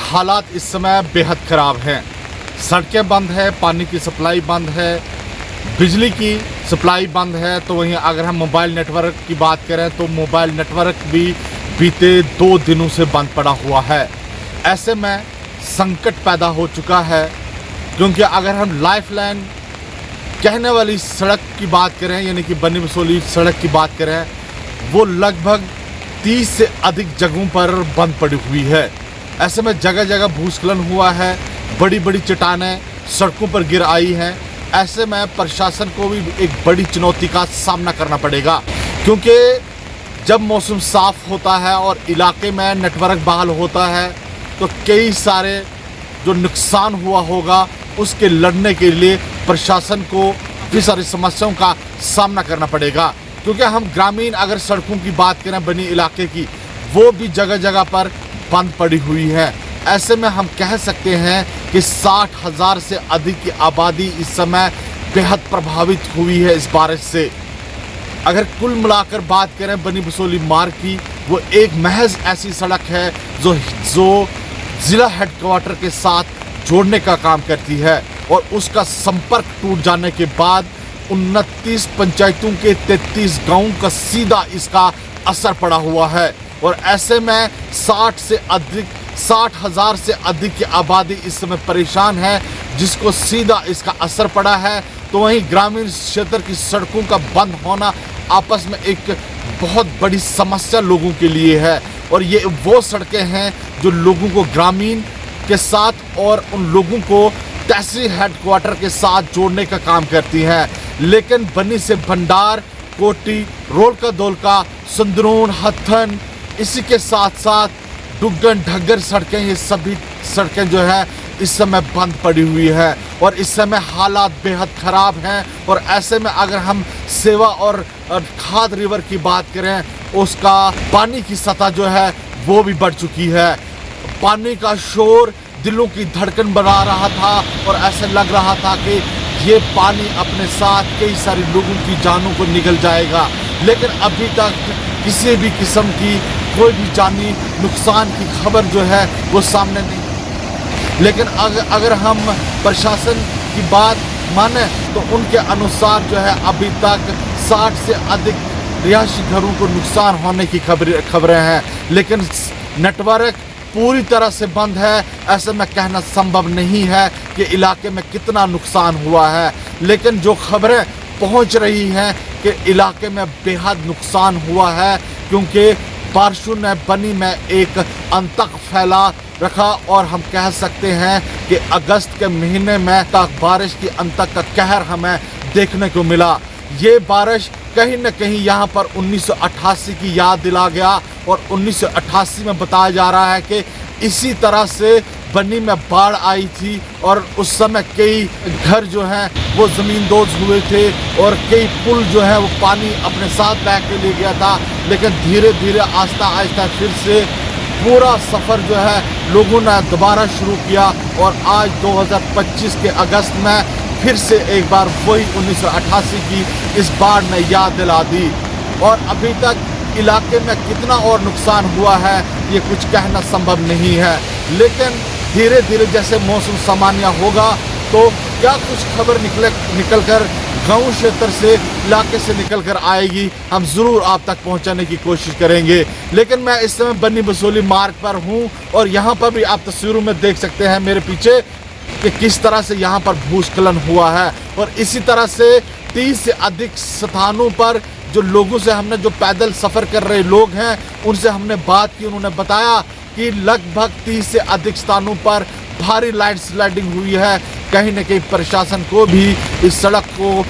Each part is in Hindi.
हालात इस समय बेहद ख़राब हैं। सड़कें बंद है, पानी की सप्लाई बंद है, बिजली की सप्लाई बंद है। तो वहीं अगर हम मोबाइल नेटवर्क की बात करें तो मोबाइल नेटवर्क भी बीते 2 दिनों से बंद पड़ा हुआ है। ऐसे में संकट पैदा हो चुका है, क्योंकि अगर हम लाइफलाइन कहने वाली सड़क की बात करें, यानी कि बनी बसोली सड़क की बात करें, वो लगभग 30 से अधिक जगहों पर बंद पड़ी हुई है। ऐसे में जगह जगह भूस्खलन हुआ है, बड़ी बड़ी चट्टानें सड़कों पर गिर आई हैं। ऐसे में प्रशासन को भी एक बड़ी चुनौती का सामना करना पड़ेगा, क्योंकि जब मौसम साफ होता है और इलाके में नेटवर्क बहाल होता है तो कई सारे जो नुकसान हुआ होगा उसके लड़ने के लिए प्रशासन को काफ़ी सारी समस्याओं का सामना करना पड़ेगा। क्योंकि हम ग्रामीण अगर सड़कों की बात करें बनी इलाके की, वो भी जगह जगह पर बंद पड़ी हुई है। ऐसे में हम कह सकते हैं कि 60,000 से अधिक की आबादी इस समय बेहद प्रभावित हुई है इस बारिश से। अगर कुल मिलाकर बात करें बनी बसोली मार्ग की, वो एक महज ऐसी सड़क है जो ज़िला हेडक्वार्टर के साथ जोड़ने का काम करती है, और उसका संपर्क टूट जाने के बाद 29 पंचायतों के 33 गांवों का सीधा इसका असर पड़ा हुआ है। और ऐसे में 60,000 से अधिक की आबादी इस समय परेशान है, जिसको सीधा इसका असर पड़ा है। तो वहीं ग्रामीण क्षेत्र की सड़कों का बंद होना आपस में एक बहुत बड़ी समस्या लोगों के लिए है। और ये वो सड़कें हैं जो लोगों को ग्रामीण के साथ और उन लोगों को तहसील हेडक्वार्टर के साथ जोड़ने का काम करती हैं। लेकिन बनी से भंडार, कोटी, रोलका दोलका, संदरून, हथन, इसी के साथ साथ डुग्गन ढग्गर सड़कें, ये सभी सड़कें जो है इस समय बंद पड़ी हुई है और इस समय हालात बेहद ख़राब हैं। और ऐसे में अगर हम सेवा और खाद रिवर की बात करें, उसका पानी की सतह जो है वो भी बढ़ चुकी है। पानी का शोर दिलों की धड़कन बढ़ा रहा था और ऐसे लग रहा था कि ये पानी अपने साथ कई सारे लोगों की जानों को निगल जाएगा। लेकिन अभी तक किसी भी किस्म की कोई भी जानी नुकसान की खबर जो है वो सामने नहीं। लेकिन अगर हम प्रशासन की बात माने तो उनके अनुसार जो है अभी तक 60 से अधिक रिहायशी घरों को नुकसान होने की खबरें हैं। लेकिन नेटवर्क पूरी तरह से बंद है। ऐसे में कहना संभव नहीं है कि इलाके में कितना नुकसान हुआ है। लेकिन जो खबरें पहुंच रही हैं कि इलाके में बेहद नुकसान हुआ है, क्योंकि बारिशों ने बनी में एक अंतक फैला रखा। और हम कह सकते हैं कि अगस्त के महीने में तक बारिश की अंतक का कहर हमें देखने को मिला। ये बारिश कहीं न कहीं यहाँ पर 1988 की याद दिला गया। और 1988 में बताया जा रहा है कि इसी तरह से बनी में बाढ़ आई थी और उस समय कई घर जो हैं वो ज़मींदोज़ हुए थे और कई पुल जो है वो पानी अपने साथ बह के ले गया था। लेकिन धीरे धीरे आहिस्ता आहिस्ता फिर से पूरा सफ़र जो है लोगों ने दोबारा शुरू किया और आज 2025 के अगस्त में फिर से एक बार वही 1988 की इस बाढ़ ने याद दिला दी। और अभी तक इलाके में कितना और नुकसान हुआ है ये कुछ कहना संभव नहीं है। लेकिन धीरे धीरे जैसे मौसम सामान्य होगा तो क्या कुछ खबर निकल कर गाँव क्षेत्र से, इलाके से निकल कर आएगी, हम ज़रूर आप तक पहुंचाने की कोशिश करेंगे। लेकिन मैं इस समय बनी बसोली मार्ग पर हूं और यहाँ पर भी आप तस्वीरों में देख सकते हैं मेरे पीछे कि किस तरह से यहाँ पर भूस्खलन हुआ है। और इसी तरह से 30 से अधिक स्थानों पर जो लोगों से हमने, जो पैदल सफ़र कर रहे लोग हैं, उनसे हमने बात की। उन्होंने बताया कि लगभग 30 से अधिक स्थानों पर भारी लैंड स्लाइडिंग हुई है। कहीं न कहीं प्रशासन को भी इस सड़क को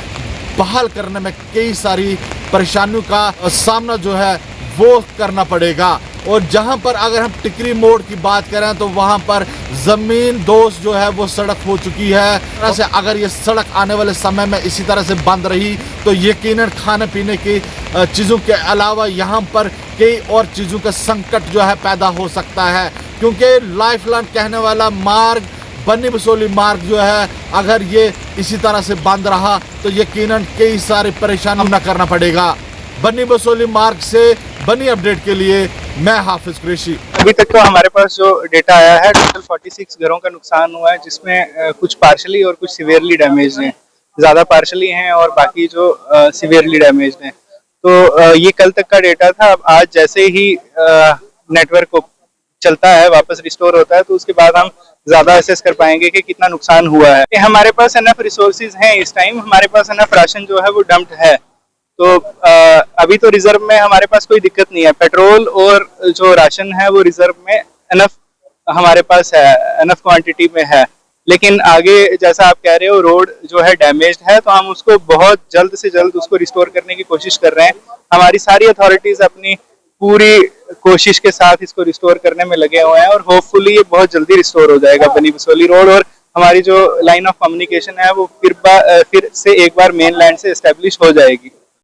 बहाल करने में कई सारी परेशानियों का सामना जो है वो करना पड़ेगा। और जहां पर अगर हम टिकरी मोड़ की बात करें तो वहां पर ज़मीन दोस्त जो है वो सड़क हो चुकी है। तरह से अगर ये सड़क आने वाले समय में इसी तरह से बंद रही तो यकीनन खाने पीने की चीज़ों के अलावा यहाँ पर कई और चीज़ों का संकट जो है पैदा हो सकता है। क्योंकि लाइफलाइन कहने वाला मार्ग बनी बसोली मार्ग जो है, अगर ये इसी तरह से बंद रहा तो यकीनन कई सारी परेशानियों का करना पड़ेगा। बनी बसोली मार्ग से बनी अपडेट के लिए मैं हाफिज कुरैशी। अभी तक तो हमारे पास जो डेटा आया है, टोटल 46 घरों का नुकसान हुआ है, जिसमें कुछ पार्शली और कुछ सिवियरली डैमेज हैं। ज़्यादा पार्शली हैं और बाकी जो सिवियरली डैमेज हैं। तो ये कल तक का डेटा था। अब आज जैसे ही नेटवर्क को चलता है, वापस रिस्टोर होता है, तो उसके बाद हम ज़्यादा असेस कर पाएंगे कि कितना नुकसान हुआ है। हमारे पास एनफ रिसोर्सेज हैं इस टाइम, हमारे पास एनफ राशन जो है वो डम्प्ड है। तो अभी तो रिजर्व में हमारे पास कोई दिक्कत नहीं है। पेट्रोल और जो राशन है वो रिजर्व में एनफ हमारे पास है, एनफ क्वांटिटी में है। लेकिन आगे जैसा आप कह रहे हो, रोड जो है डैमेज्ड है, तो हम उसको बहुत जल्द से जल्द उसको रिस्टोर करने की कोशिश कर रहे हैं। हमारी सारी अथॉरिटीज अपनी पूरी कोशिश के साथ इसको रिस्टोर करने में लगे हुए हैं और होपफुली ये बहुत जल्दी रिस्टोर हो जाएगा बनी बसोली रोड। और हमारी जो लाइन ऑफ कम्युनिकेशन है वो फिर से एक बार मेन लैंड से एस्टेब्लिश हो जाएगी।